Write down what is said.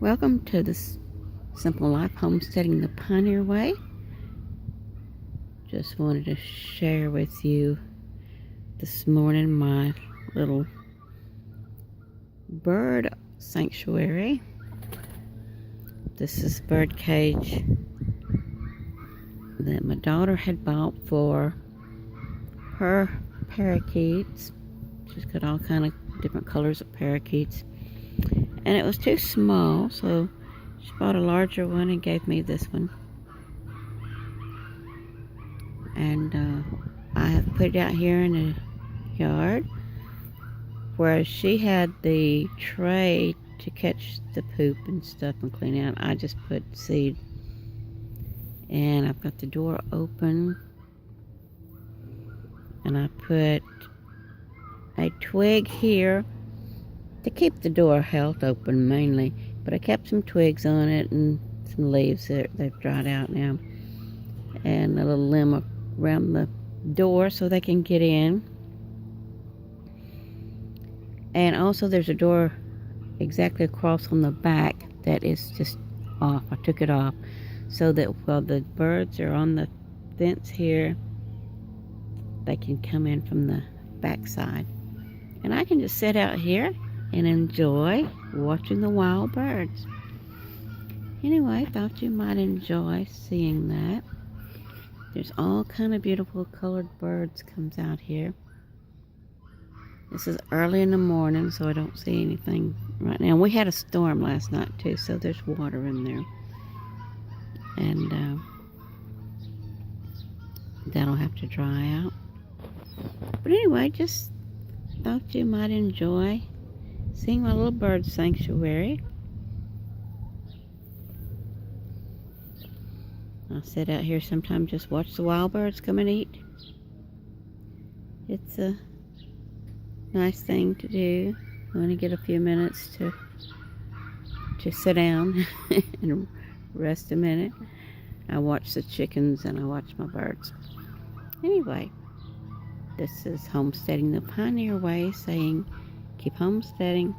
Welcome to this Simple Life Homesteading the Pioneer Way. Just wanted to share with you this morning my little bird sanctuary. This is a bird cage that my daughter had bought for her parakeets. She's got all kind of different colors of parakeets. And it was too small, so she bought a larger one and gave me this one. And I have put it out here in the yard, whereas she had the tray to catch the poop and stuff and clean out. I just put seed. And I've got the door open, and I put a twig here to keep the door held open mainly, but I kept some twigs on it and some leaves that they've dried out now, and a little limb around the door so they can get in. And also there's a door exactly across on the back that is just off. I took it off so that while the birds are on the fence here, they can come in from the back side, and I can just sit out here and enjoy watching the wild birds. Anyway, thought you might enjoy seeing that. There's all kind of beautiful colored birds comes out here. This is early in the morning, so I don't see anything right now. We had a storm last night too, so there's water in there. And that'll have to dry out. But anyway, just thought you might enjoy seeing my little bird sanctuary. I'll sit out here sometimes, just watch the wild birds come and eat. It's a nice thing to do. I want to get a few minutes to sit down and rest a minute. I watch the chickens and I watch my birds. Anyway, this is Homesteading the Pioneer Way, saying keep homesteading.